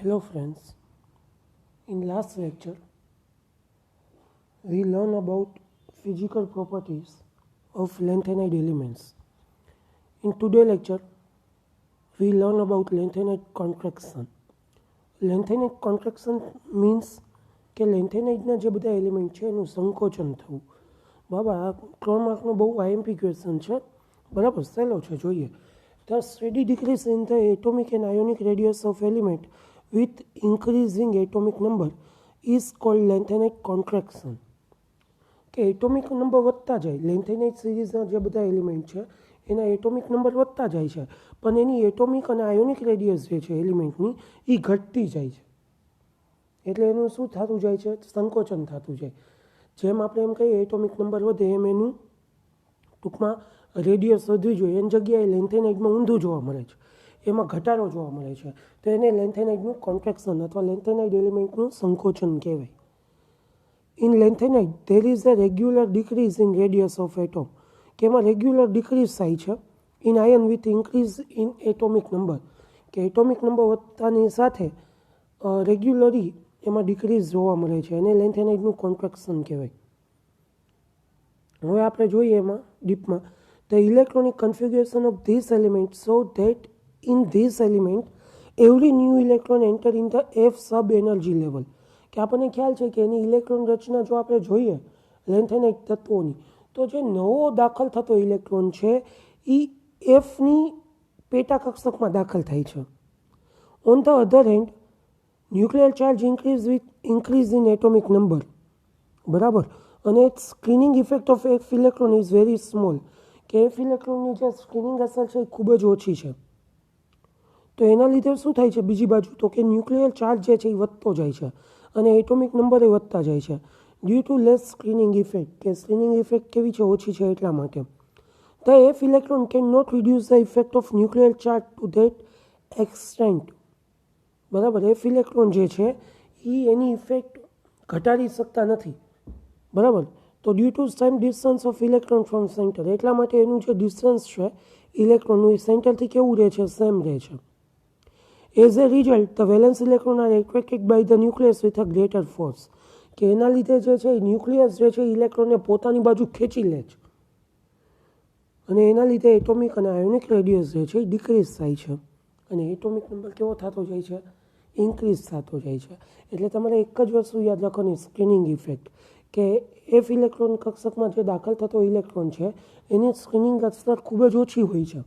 Hello friends, in last lecture we learned about physical properties of lanthanide elements. In today's lecture we learn about lanthanide contraction. Lanthanide contraction means કે લેન્થેનાઇડના જે બધા element છે એનું સંકોચન થવું. બરાબર, આ 3 માર્કનો બહુ આઈએમપી ક્વેશ્ચન છે. બરાબર, સહેલો છે, જોઈએ. The steady decrease in the atomic and ionic radius of element with increasing atomic number is called lanthanide contraction. કે એટોમિક નંબર વધતા જાય, લેન્થેનાઇડ સિરીઝના જે બધા એલિમેન્ટ છે એના એટોમિક નંબર વધતા જાય છે, પણ એની એટોમિક અને આયોનિક રેડિયસ જે છે એલિમેન્ટની એ ઘટતી જાય છે. એટલે એનું શું થતું જાય છે? સંકોચન થતું જાય. જેમ આપણે એમ કહીએ એટોમિક નંબર વધે એમ એનું ટૂંકમાં રેડિયસ વધવી જોઈએ, એની જગ્યાએ લેન્થેનાઇડમાં ઊંધું જોવા મળે છે, એમાં ઘટાડો જોવા મળે છે. તો એને લેન્થેનાઇડનું કોન્ટ્રેક્શન અથવા લેન્થેનાઇડ એલિમેન્ટનું સંકોચન કહેવાય. In lanthanide there is a regular decrease in radius of atom, કે એમાં રેગ્યુલર ડિક્રીઝ થાય છે. In ion with increase in atomic number, કે એટોમિક નંબર વધતાની સાથે રેગ્યુલરી એમાં ડિક્રીઝ જોવા મળે છે, એને લેન્થેનાઇડનું કોન્ટ્રેક્શન કહેવાય. હવે આપણે જોઈએ એમાં ડીપમાં. The electronic configuration of this element so that in this element every new electron enter in the f sub energy level, કે આપણને ખ્યાલ છે કે એની ઇલેક્ટ્રોન રચના જો આપણે જોઈએ લેન્થેનાઇડ તત્વોની, તો જે નવો દાખલ થતો ઇલેક્ટ્રોન છે એ એફની પેટા કક્ષકમાં દાખલ થાય છે. On the other hand nuclear charge increase in atomic number, બરાબર, અને screening effect of F electron is very small, કે એફ ઇલેક્ટ્રોનની જે સ્ક્રીનિંગ અસર છે એ ખૂબ જ ઓછી છે. તો એના લીધે શું થાય છે બીજી બાજુ? તો કે ન્યુક્લિયર ચાર્જ જે છે એ વધતો જાય છે અને એટોમિક નંબર એ વધતા જાય છે. Due to less screening effect, કે સ્ક્રીનિંગ ઇફેક્ટ કેવી છે? ઓછી છે એટલા માટે. The f electron can not reduce the effect of nuclear charge to that extent, બરાબર. એફ ઇલેક્ટ્રોન જે છે એ એની ઇફેક્ટ ઘટાડી શકતા નથી, બરાબર. તો due to same distance of electron from centre, એટલા માટે એનું જે ડિસ્ટન્સ છે ઇલેક્ટ્રોનનું એ સેન્ટરથી કેવું રહે છે? સેમ રહે છે. As a result the valence electron are attracted by the nucleus with a greater force, કે એના લીધે જે છે ન્યુક્લિયસ જે છે ઇલેક્ટ્રોનને પોતાની બાજુ ખેંચી લે છે અને એના લીધે એટોમિક અને આયોનિક રેડિયસ જે છે એ ડિક્રીઝ થાય છે અને એટોમિક નંબર કેવો થતો જાય છે? ઇન્ક્રીઝ થતો જાય છે. એટલે તમારે એક જ વસ્તુ યાદ રાખવાની, સ્ક્રીનિંગ ઇફેક્ટ, કે એફ ઇલેક્ટ્રોન કક્ષકમાં જે દાખલ થતો ઇલેક્ટ્રોન છે એની સ્ક્રીનિંગ અસર ખૂબ જ ઓછી હોય છે,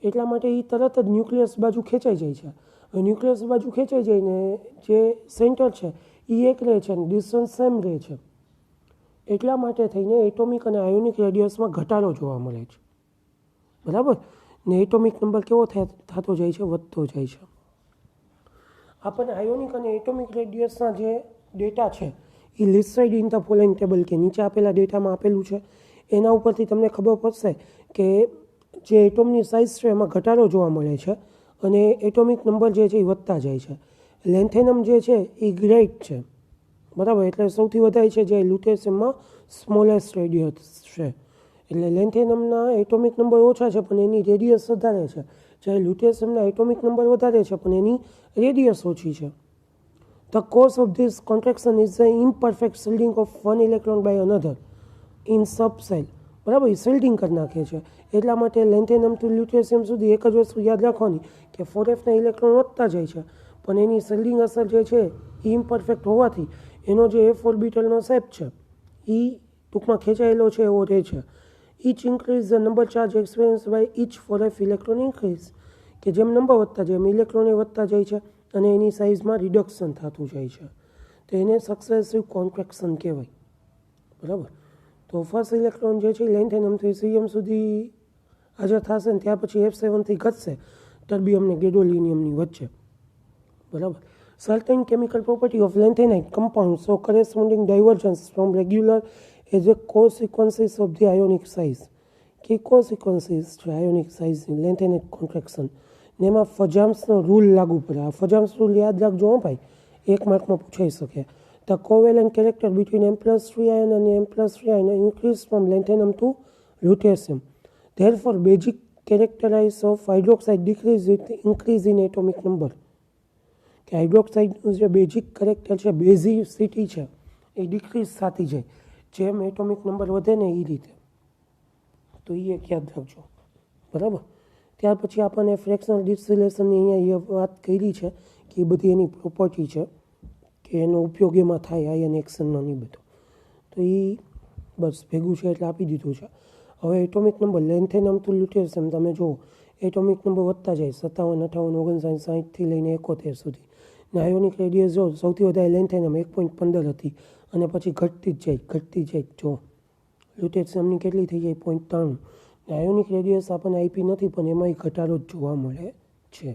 એટલા માટે એ તરત જ ન્યુક્લિયસ બાજુ ખેંચાઈ જાય છે. ન્યુક્લિયસ બાજુ ખેંચાઈ જઈને જે સેન્ટર છે એ એક રહે છે અને ડિસ્ટન્સ સેમ રહે છે, એટલા માટે થઈને એટોમિક અને આયોનિક રેડિયસમાં ઘટાડો જોવા મળે છે, બરાબર. ને એટોમિક નંબર કેવો થતો જાય છે? વધતો જાય છે. આપણને આયોનિક અને એટોમિક રેડિયસના જે ડેટા છે એ listed in the following table, કે નીચે આપેલા ડેટામાં આપેલું છે. એના ઉપરથી તમને ખબર પડશે કે જે એટોમની સાઇઝ છે એમાં ઘટાડો જોવા મળે છે અને એટોમિક નંબર જે છે એ વધતા જાય છે. લેન્થેનમ જે છે એ ગ્રેટ છે, બરાબર, એટલે સૌથી વધારે છે જે લ્યુટેશિયમમાં સ્મોલેસ્ટ રેડિયસ છે. એટલે લેન્થેનમના એટોમિક નંબર ઓછા છે પણ એની રેડિયસ વધારે છે, જ્યારે લ્યુટેશિયમના એટોમિક નંબર વધારે છે પણ એની રેડિયસ ઓછી છે. The cause of this contraction is the imperfect shielding of one electron by another in subshell, બરાબર, એ શિલ્ડિંગ કરી નાખે છે. એટલા માટે લેન્થેનમ ટુ લ્યુટેશિયમ સુધી એક જ વસ્તુ યાદ રાખવાની કે 4f ના ઇલેક્ટ્રોન વધતા જાય છે પણ એની શિલ્ડિંગ અસર જે છે એ ઇમ્પરફેક્ટ હોવાથી એનો જે એફ ઓર્બિટલનો શેપ છે એ ટૂંકમાં ખેંચાયેલો છે એવો રહે છે. Each increase the number charge experience by each 4f electron increase, કે જેમ નંબર વધતા જાય એમ ઇલેક્ટ્રોન વધતા જાય છે અને એની સાઇઝમાં રિડક્શન થતું જાય છે. તો એને સક્સેસિવ કોન્ટ્રેક્શન કહેવાય, બરાબર. તો ફર્સ્ટ ઇલેક્ટ્રોન જે છે લેન્થેનમથી સીએમ સુધી હાજર થશે ને ત્યાર પછી F7થી ઘટશે ટર્બિયમ ને ગેડોલિનિયમની વચ્ચે, બરાબર. Certain chemical property of lanthanide compound so corresponding divergence from regular as a consequences of the ionic size, કે કોસિક્વન્સીસ છે આયોનિક સાઇઝની લેન્થેનાઇડ કોન્ટ્રેક્શન ને એમાં ફજામ્સનો રૂલ લાગુ પડે. આ ફજામ્સ રૂલ યાદ રાખજો હો ભાઈ, 1 માર્કમાં પૂછાઈ શકે. The covalent character between M+3 ion and M+3 ion increase from lanthanum to lutetium. Therefore, basic characteristics of hydroxide decrease with increase in atomic number. કે હાઇડ્રોક્સાઇડનું જે બેઝિક કેરેક્ટર છે, બેઝિસિટી છે, એ ડિક્રીઝ થતી જાય જેમ એટોમિક નંબર વધે ને એ રીતે. તો એ એક યાદ રાખજો, બરાબર. ત્યાર પછી આપણને ફ્રેક્શનલ ડિસ્ટિલેશનની અહીંયા એ વાત કરી છે કે એ બધી એની પ્રોપર્ટી છે કે એનો ઉપયોગ એમાં થાય આયન એક્શનમાં નહીં બધું. તો એ બસ ભેગું છે એટલે આપી દીધું છે. હવે એટોમિક નંબર લેન્થેનમ ટુ લ્યુટેશિયમ તમે જુઓ, એટોમિક નંબર વધતા જાય 57, 58, 59, 60થી લઈને 71 સુધી. ને આયોનિક રેડિયસ જો સૌથી વધારે લેન્થેનમ 1.15 હતી અને પછી ઘટતી જાય જો લ્યુટેશિયમની કેટલી થઈ જાય 0.93. ને આયોનિક રેડિયસ આપણને આપી નથી પણ એમાંય ઘટાડો જ જોવા મળે છે,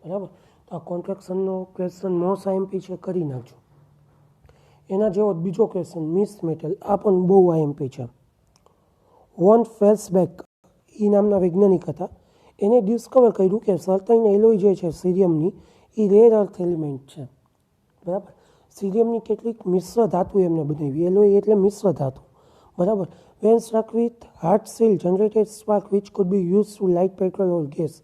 બરાબર. તો આ કોન્ટ્રાક્શનનો ક્વેશ્ચન મોસ્ટ આઈએમપી છે, કરી નાખજો. એના જેવો બીજો ક્વેશ્ચન મિસ મેટલ, આ પણ બહુ આઈએમપી છે. વોન ફેલ્સબેક એ નામના વૈજ્ઞાનિક હતા, એને ડિસ્કવર કર્યું કે સર્ટેન એલોય જે છે સિરિયમની એ રેર અર્થ એલિમેન્ટ છે, બરાબર. સિરિયમની કેટલીક મિશ્ર ધાતુ એમને બનાવી, એલોય એટલે મિશ્ર ધાતુ, બરાબર. When struck with hard steel generated spark which could be use to light petrol or gas,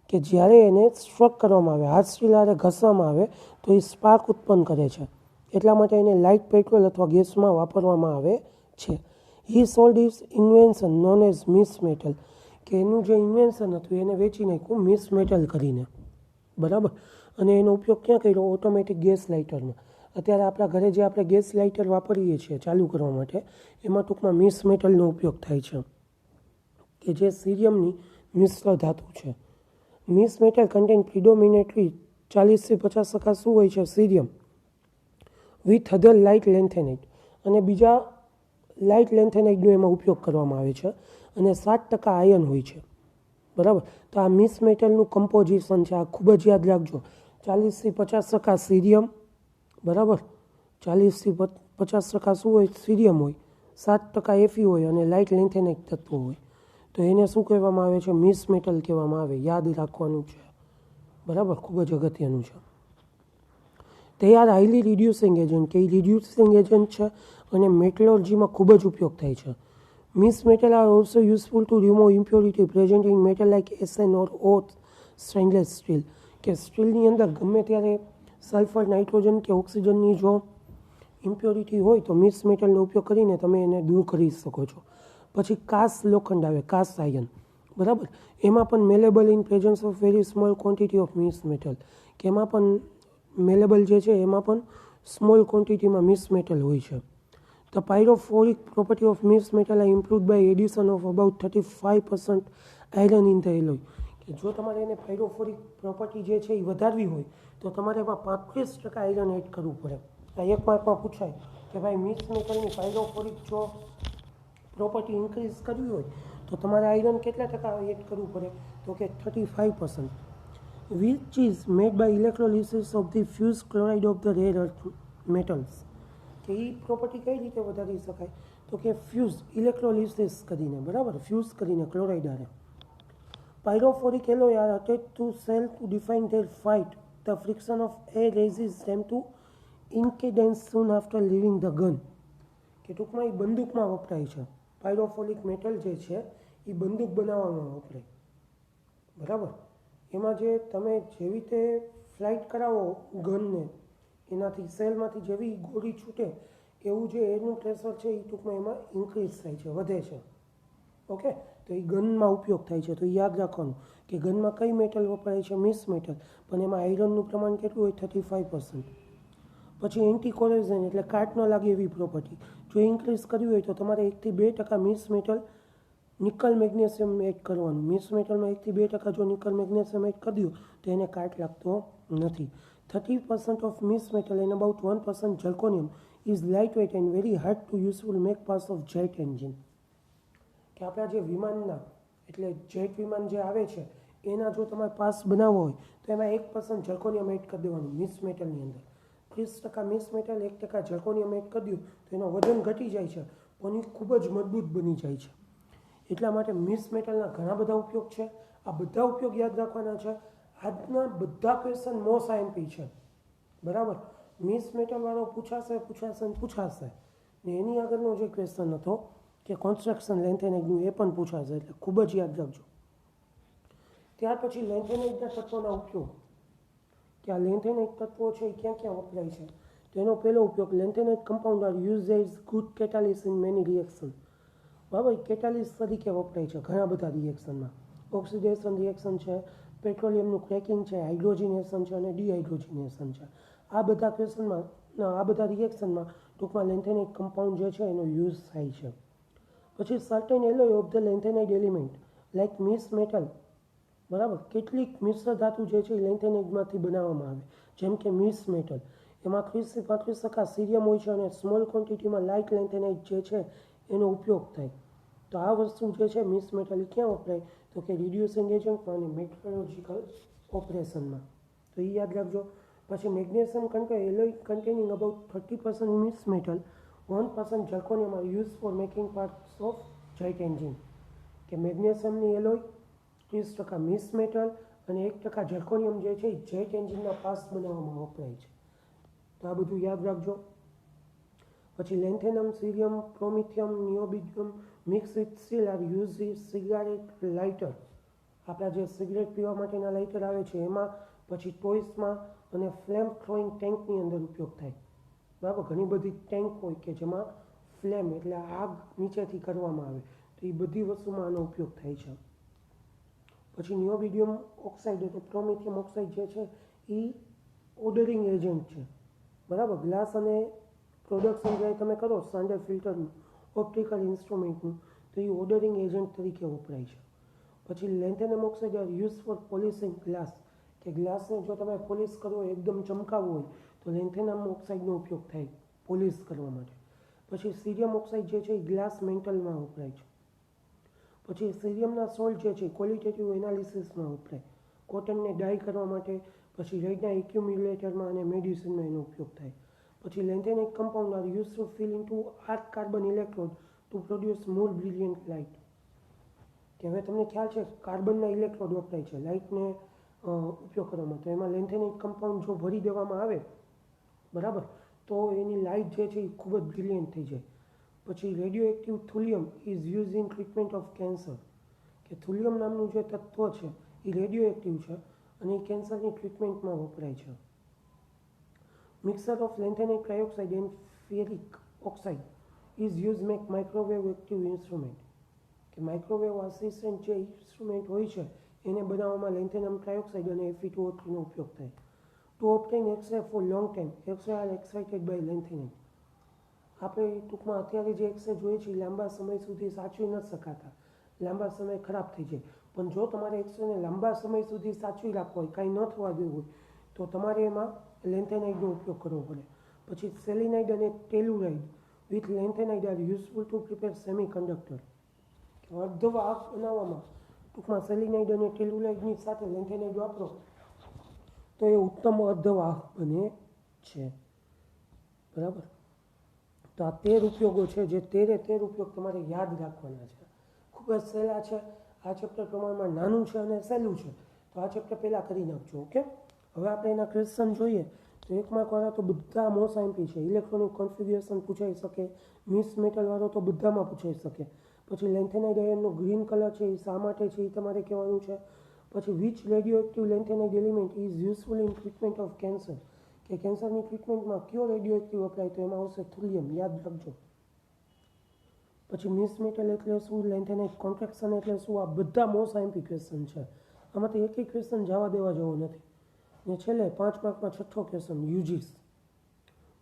કે જ્યારે એને સ્ટ્રક કરવામાં આવે, હાર્ટ સીલ આરે ઘસવામાં આવે તો એ સ્પાર્ક ઉત્પન્ન કરે છે, એટલા માટે એને લાઇટ પેટ્રોલ અથવા ગેસમાં વાપરવામાં આવે છે. He sold his invention known as misch metal, કે એનું જે ઇન્વેન્શન હતું એને વેચી નાખ્યું મિસ મેટલ કરીને, બરાબર. અને એનો ઉપયોગ ક્યાં કર્યો? ઓટોમેટિક ગેસ લાઇટરમાં. અત્યારે આપણા ઘરે જે આપણે ગેસ લાઇટર વાપરીએ છીએ ચાલુ કરવા માટે, એમાં ટૂંકમાં મિસ મેટલનો ઉપયોગ થાય છે કે જે સિરિયમની મિશ્ર ધાતુ છે. મિસ મેટલ કન્ટેન પ્રિડોમિનેટલી 40થી 50% શું હોય છે? સિરિયમ વિથ અધર લાઇટ લેન્થેનાઇટ, અને બીજા લાઇટ લેન્થેનાઇટનો એમાં ઉપયોગ કરવામાં આવે છે, અને 7% આયન હોય છે, બરાબર. તો આ મિસ મેટલનું કમ્પોઝિશન છે, આ ખૂબ જ યાદ રાખજો. 40થી 50% સિરિયમ, બરાબર. 40થી 50% શું હોય? સિરિયમ હોય, 7% એફી હોય અને લાઇટ લેન્થેનાઇટ તત્વો હોય. તો એને શું કહેવામાં આવે છે? મિસ મેટલ કહેવામાં આવે. યાદ રાખવાનું છે, બરાબર, ખૂબ જ અગત્યનું છે. તે આર હાઈલી રિડ્યુસિંગ એજન્ટ, કે એ રિડ્યુસિંગ એજન્ટ છે અને મેટલર્જીમાં ખૂબ જ ઉપયોગ થાય છે. Miss metal are also useful two remove impurity present in metal like SN or oath stainless steel, કે સ્ટીલની અંદર ગમે ત્યારે સલ્ફર, નાઇટ્રોજન કે ઓક્સિજનની જો ઇમ્પ્યોરિટી હોય તો મિસ મેટલનો ઉપયોગ કરીને તમે એને દૂર કરી શકો છો. પછી કાસ્ટ લોખંડ આવે, કાસ્ટ આયન, બરાબર. એમાં પણ malleable in presence of very small quantity of misch metal, કે એમાં પણ મેલેબલ જે છે એમાં પણ સ્મોલ ક્વોન્ટિટીમાં મિસ મેટલ હોય છે. The pyrophoric property of mixed metal are improved by addition of about 35% iron in the alloy, કે જો તમારે એને પાયરોફોરિક પ્રોપર્ટી જે છે એ વધારવી હોય તો તમારે એમાં 35% આયરન એડ કરવું પડે. આ એક માર્કમાં પૂછાય કે ભાઈ મિક્સ મેટલની પાયરોફોરિક જો પ્રોપર્ટી ઇન્ક્રીઝ કરવી હોય તો તમારે આયરન કેટલા ટકા એડ કરવું પડે? તો કે 35%, which is made by electrolysis of the fused chloride of the rare earth metals. કે એ પ્રોપર્ટી કઈ રીતે વધારી શકાય? તો કે ફ્યુઝ ઇલેક્ટ્રોલિસિસ કરીને, બરાબર, ફ્યુઝ કરીને ક્લોરાઇડ આરે. Pyrophoric alloy are attach to shell to define their fight. The friction of air raises them to incandescence soon after leaving the gun, કે ટૂંકમાં એ બંદૂકમાં વપરાય છે. પાયરોફોરિક મેટલ જે છે એ બંદૂક બનાવવામાં વપરાય, બરાબર. એમાં જે તમે જેવી રીતે ફ્લાઇટ કરાવો ગનને, એનાથી સેલમાંથી જેવી ગોળી છૂટે એવું જે એરનું પ્રેશર છે એ ટૂંકમાં એમાં ઇન્ક્રીઝ થાય છે, વધે છે, ઓકે. તો એ ગનમાં ઉપયોગ થાય છે. તો યાદ રાખવાનું કે ગનમાં કઈ મેટલ વપરાય છે? મિસ મેટલ, પણ એમાં આયરનનું પ્રમાણ કેટલું હોય? 35%. પછી એન્ટી કોરોઝન એટલે કાટ ન લાગે એવી પ્રોપર્ટી જો ઇન્ક્રીઝ કરવી હોય તો તમારે 1થી 2% mischmetal nickel magnesium add કરવાનું. મિસ મેટલમાં 1થી 2% જો નિકલ મેગ્નેશિયમ એડ કરી દો તો એને કાટ લાગતો નથી. 30% of miss metal and about 1% zirconium is lightweight and very hard to useful make parts of jet engine. કે આપણા જે વિમાનના એટલે જેટ વિમાન જે આવે છે એના જો તમારે પાસ બનાવવો હોય તો એમાં 1% ઝર્કોનિયમ એડ કરી દેવાનું મિસ મેટલની અંદર. 30% મિસ મેટલ, 1% ઝર્કોનિયમ એડ કરી દો તો એનો વજન ઘટી જાય છે પણ એ ખૂબ જ મજબૂત બની જાય છે. એટલા માટે મિસ મેટલના ઘણા બધા ઉપયોગ છે. આ બધા ઉપયોગ યાદ રાખવાના છે. આજના બધા ક્વેશ્ચન મોસ્ટ આઈએમપી છે, બરાબર. મિસ મેટલવાળો પૂછાશે ને એની આગળનો જે ક્વેશ્ચન હતો કે કોન્સ્ટ્રક્શન લેન્થેનાઇટનું એ પણ પૂછાશે, એટલે ખૂબ જ યાદ રાખજો. ત્યાર પછી લેન્થેનાઇટના તત્વોના ઉપયોગ, કે કે આ લેન્થેનાઇટ તત્વો છે એ ક્યાં ક્યાં વપરાય છે. તેનો પહેલો ઉપયોગ, lanthanide compound are use as good catalyst in many reaction. બરાબર, કેટાલિસ્ટ તરીકે વપરાય છે ઘણા બધા રિએક્શનમાં. ઓક્સિડેશન રિએક્શન છે, પેટ્રોલિયમનું ક્રેકિંગ છે, હાઇડ્રોજિનેશન છે અને ડિહાઇડ્રોજિનેશન છે. આ બધા ક્વેશ્ચનમાં, આ બધા રિએક્શનમાં ટૂંકમાં લેન્થેનાઇટ કમ્પાઉન્ડ જે છે એનો યુઝ થાય છે. પછી certain alloy of the lanthanide element like misch metal, બરાબર, કેટલીક મિશ્ર ધાતુ જે છે એ લેન્થેનાઇટમાંથી બનાવવામાં આવે, જેમ કે મિસ મેટલ. એમાં 30 થી 35% સીરિયમ હોય છે અને સ્મોલ ક્વોન્ટિટીમાં લાઇટ લેન્થેનાઇટ જે છે એનો ઉપયોગ થાય. તો આ વસ્તુ જે છે મિસ મેટલ ક્યાં વપરાય, તો કે રિડ્યુસિંગ એજન્ટમાં અને મેટ્રોલોજીકલ ઓપરેશનમાં. તો એ યાદ રાખજો. પછી magnesium alloy containing about 30% misch metal, 1% zirconium are use for making parts of jet engine. કે મેગ્નેશિયમની એલોય, 30% મિસ મેટલ અને 1% ઝર્કોનિયમ જે છે એ જેટ એન્જિનના પાર્ટ્સ બનાવવામાં વપરાય છે. તો આ બધું યાદ રાખજો. પછી lanthanum, cerium, promethium, neodymium mix with steel are use in cigarette lighter. આપણા જે સિગરેટ પીવા માટેના લાઇટર આવે છે એમાં, પછી ટોયસમાં અને ફ્લેમ થ્રોઈંગ ટેન્કની અંદર ઉપયોગ થાય. બરાબર, ઘણી બધી ટેન્ક હોય કે જેમાં ફ્લેમ એટલે આગ નીચેથી કરવામાં આવે, તો એ બધી વસ્તુમાં આનો ઉપયોગ થાય છે. પછી નિયોબિડિયમ ઓક્સાઇડ એટલે પ્રોમિથિયમ ઓક્સાઇડ જે છે એ ઓડરિંગ એજન્ટ છે. બરાબર, ગ્લાસ અને પ્રોડક્શન જ્યારે તમે કરો સ્ટાન્ડર્ડ ફિલ્ટરનું, ઓપ્ટિકલ ઇન્સ્ટ્રુમેન્ટનું, તો એ ઓડરિંગ એજન્ટ તરીકે વપરાય છે. પછી lanthanum oxide are use for polishing glass. કે ગ્લાસને જો તમે પોલિશ કરવો એકદમ ચમકાવવું હોય તો લેન્થેનમ ઓક્સાઇડનો ઉપયોગ થાય પોલિશ કરવા માટે. પછી સીરિયમ ઓક્સાઇડ જે છે એ ગ્લાસ મેન્ટલમાં વપરાય છે. પછી સીરિયમના સોલ્ટ જે છે ક્વોલિટેટિવ એનાલિસિસમાં વપરાય, કોટનને ડાય કરવા માટે. પછી રેડના એક્યુમ્યુલેટરમાં અને મેડિસિનમાં એનો ઉપયોગ થાય. પછી lanthanide compound are use to fill into arc carbon electrode to produce more brilliant light. કે હવે તમને ખ્યાલ છે કાર્બનના ઇલેક્ટ્રોડ વપરાય છે લાઇટને ઉપયોગ કરવામાં, તો એમાં લેન્થેનાઇટ કમ્પાઉન્ડ જો ભરી દેવામાં આવે, બરાબર, તો એની લાઇટ જે છે એ ખૂબ જ બ્રિલિયન્ટ થઈ જાય. પછી radioactive thulium is use in treatment of cancer. કે થુલિયમ નામનું જે તત્વ છે એ રેડિયો એક્ટિવ છે અને એ કેન્સરની ટ્રીટમેન્ટમાં વપરાય છે. Mixture of lanthanide trioxide and ferric oxide is use make microwave active instrument. કે માઇક્રોવેવ આસિસ્ટન્ટ જે ઇન્સ્ટ્રુમેન્ટ હોય છે એને બનાવવામાં લેન્થેનમ ટ્રાયોક્સાઇડ અને Fe2O3નો ઉપયોગ થાય. To obtain x-ray for long time, x-ray are excited by lanthanide. આપણે ટૂંકમાં અત્યારે જે એક્સરે જોઈએ છે એ લાંબા સમય સુધી સાચવી નથી શકાતા, લાંબા સમય ખરાબ થઈ જાય. પણ જો તમારે એક્સરેને લાંબા સમય સુધી સાચવી રાખવો હોય, કાંઈ ન થવા દેવું હોય, તો તમારે એમાં લેન્થેનાઇડનો ઉપયોગ કરવો પડે. પછી સેલિનાઇડ અને telluride with lanthanide are useful to prepare semi conductor. અર્ધવાહક બનાવવામાં ટૂંકમાં સેલિનાઇડ અને ટેલુરાઇડની સાથે લેન્થેનાઇડ વાપરો તો એ ઉત્તમ અર્ધવાહક બને છે. બરાબર, તો આ 13 ઉપયોગો છે, જે 13 ઉપયોગ તમારે યાદ રાખવાના છે. ખૂબ જ સહેલા છે. આ ચેપ્ટર પ્રમાણમાં નાનું છે અને સહેલું છે, તો આ ચેપ્ટર પહેલાં કરી નાખજો. ઓકે, હવે આપણે એના ક્વેશ્ચન જોઈએ. તો 1 માર્કવાળા તો બધા મોસ્ટ આઈએમપી છે. ઇલેક્ટ્રોનિક કોન્ફિગ્યુરેશન પૂછાઈ શકે, મિસ મેટલવાળો તો બધામાં પૂછાઈ શકે. પછી લેન્થેનાઇડ આયનનો ગ્રીન કલર છે એ શા માટે છે એ તમારે કહેવાનું છે. પછી which radioactive lanthanide element is useful in treatment of cancer. કે કેન્સરની ટ્રીટમેન્ટમાં કયો રેડિયો એક્ટિવ વપરાય, તો એમાં આવશે થુલિયમ, યાદ રાખજો. પછી મિસ મેટલ એટલે શું, લેન્થેનાઇટ કોન્ટ્રેક્શન એટલે શું, આ બધા મોસ્ટ આઈએમપી ક્વેશ્ચન છે. આમાંથી એક ક્વેશ્ચન જવા દેવા જેવો નથી. ને છેલ્લે 5 માર્કમાં છઠ્ઠો ક્વેશ્ચન યુજીસ.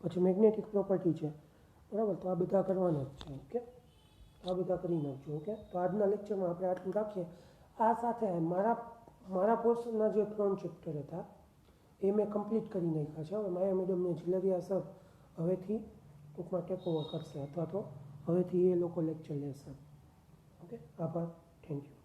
પછી મેગ્નેટિક પ્રોપર્ટી છે, બરાબર, તો આ બધા કરવાના જ છે. ઓકે, આ બધા કરી નાખજો. ઓકે, તો આજના લેક્ચરમાં આપણે આટલું રાખીએ. આ સાથે મારા પોર્શનના જે 3 ચેપ્ટર હતા એ મેં કમ્પ્લીટ કરી નાખ્યા છે. હવે માયા મેડમને ઝીલરિયા સર હવેથી ટૂંકમાં ટેક ઓવર કરશે, અથવા તો હવેથી એ લોકો લેક્ચર લેશે. ઓકે, આભાર, થેન્ક યુ.